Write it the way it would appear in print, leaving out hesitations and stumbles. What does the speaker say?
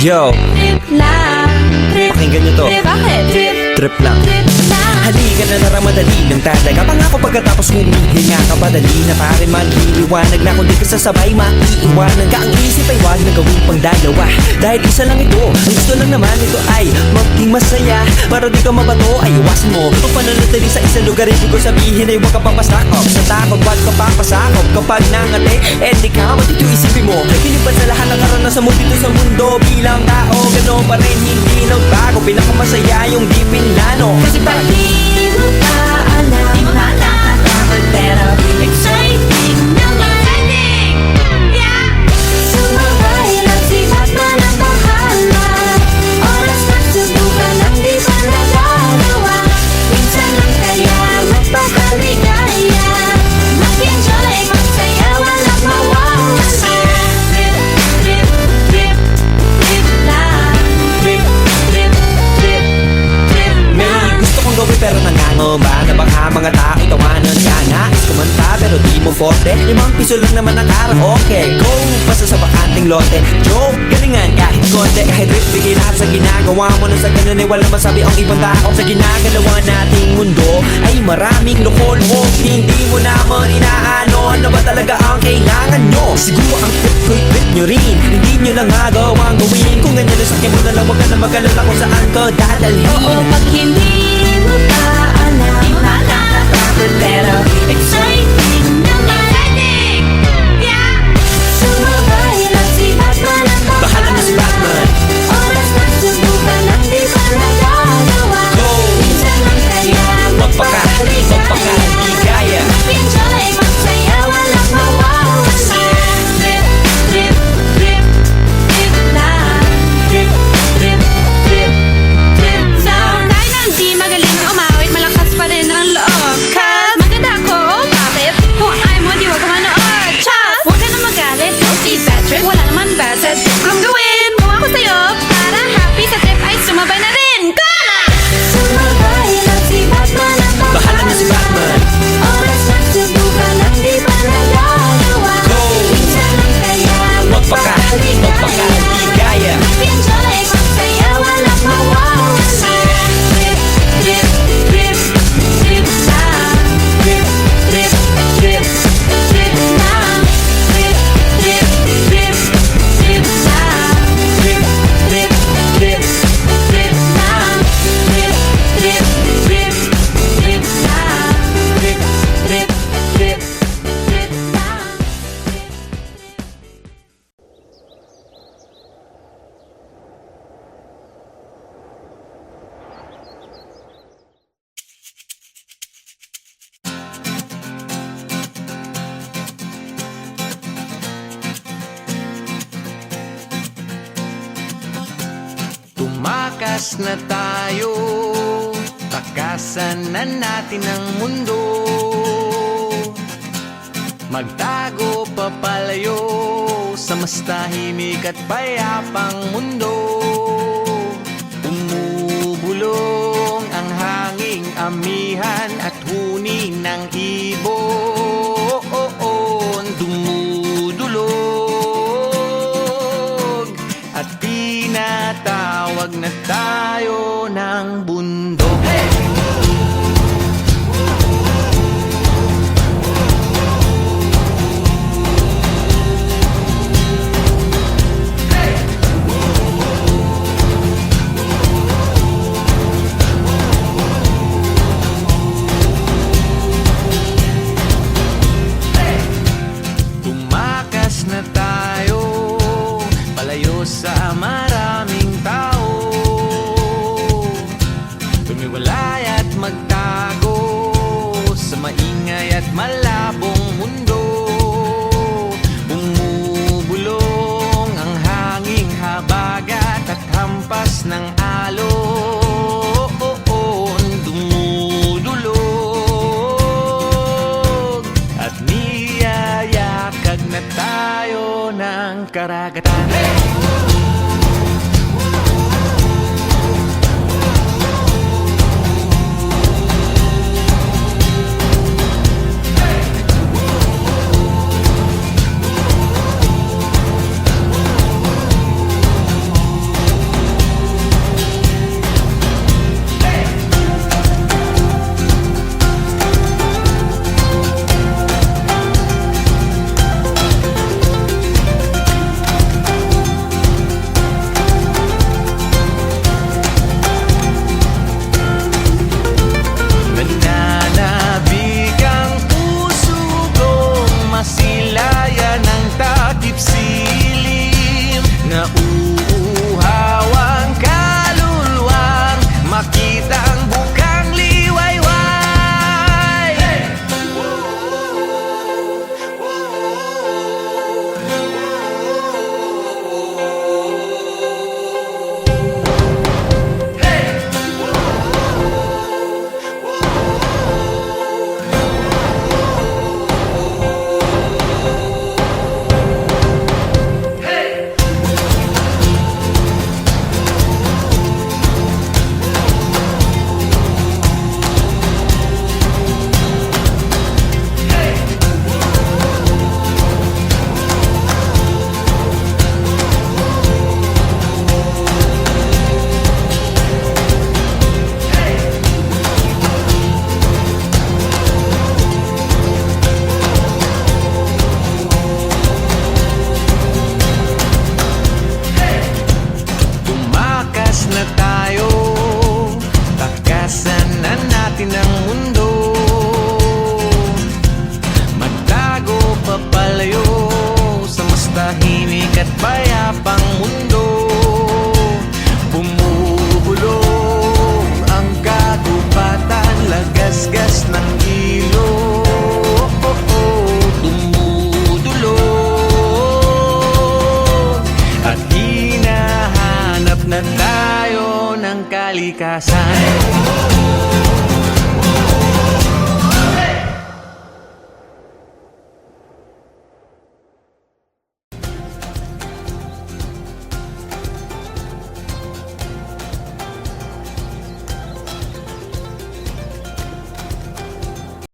Yo, Trip lang, trip, pakinggan nyo to. trip, bakit? Trip, Trip lang. trip lang. Halika na naramadali ng talaga Pangako pagkatapos humihinga ka padali na pare maliliwanag na kung di ka sasabay maiiwanan ka Ang isip ay wag na gawin pang dalawa Dahil isa lang ito, ang gusto lang naman ito ay maging masaya Para di ka mabato ay iwasan mo Kung pananatili sa isang lugar ibig ko sabihin ay huwag ka papasakop Sa takot wag ka papasakop Kapag nangate, di ka matito isipin mo Kinipan sa lahat ng karanasan mo dito sa mundo Bilang tao, gano'n pa rin hindi nagbago Pinakamasaya yung di pinlano Kasi Di mo pa alam, nakakatakot pero exciting naman. Yeah! Sumabay lang si Batman ang bahala. Oras na subukan ang di pa nagagawa. Minsan lang kaya magpakaligaya. Mag-enjoy, magsaya, walang mawawala. Trip, trip, trip, trip lang. Trip, trip, trip, trip lang. May gusto kong gawin pero nangangamba Na baka mga tao tawanan ka Nais kumanta pero di mo forte 5 piso lang naman ang karaoke Go! Basta sa bakanting lote Joke! Galingan kahit konti Kahit rip bigay lahat sa ginagawa mo Na sa ganun ay walang masabi ang ibang tao Sa ginagalawa nating mundo Ay maraming loko-loko Hindi mo naman inaano Ano ba talaga ang kailangan nyo? Siguro ang trip nyo rin Hindi nyo lang magawang gawin Kung ganyan na sakyan mo na lang Huwag ka na mag-alala kung saan ka dadalhin Oo, pag hindi mo pa alam, nakakatakot pero exciting naman. Yeah! Sumabay lang si Batman ang Bahala na si Batman. Oras na subukan ang di pa nagagawa. Go! Minsan lang kaya magpakaligaya Mag-enjoy, magsaya, walang mawawala. Trip, trip, trip, trip lang. Trip, trip, trip, trip lang. Dahil lang di magaling umawit, malakas pa rin ang loob. Cause maganda ako, bakit? Kung ayaw mo, di wag ka manood. Chas! Huwag ka na magalit, don't be bad trip. Wala naman bad set kung gawin. Kung ako sa'yo, para happy sa trip ay sumabay na rin. Go na! Sumabay lang si Batman ang Bahala na si Batman. Oras na subukan ang di pa nagagawa. Go! Minsan lang kaya magpakaligaya Mag-enjoy, magsaya, walang mawawala. Trip, trip, trip, trip lang. Trip, trip, trip, trip lang. Trip, trip, trip, trip lang. Trip, trip, trip, trip lang. Trip, trip, trip, trip lang. Trip, trip, trip, trip lang. Tumakas na tayo, takasan na natin ang mundo. Magtago papalayo sa mas tahimik at payapang mundo. Umubulong ang hanging amihan at huni ng ibon. Dumudulog at tinatawag na tayo ng bundok. Tumakas na tayo, palayo sa maraming tao. Tumiwalay at magtago sa maingay at malabong mundo. Bumubulong ang hanging habagat at hampas ng alon. Dumudulog at niyayakag na tayo ng karagatan. nauuhaw ang kaluluwang makita ang bukang liwayway. Tumakas na tayo, takasan na natin ang mundo. Magtago papalayo sa mas tahimik at payapang mundo. Bumubulong ang kagubatan, lagasgas ng ilog. Tumutulong at hinahanap na tayo ng kalikasan.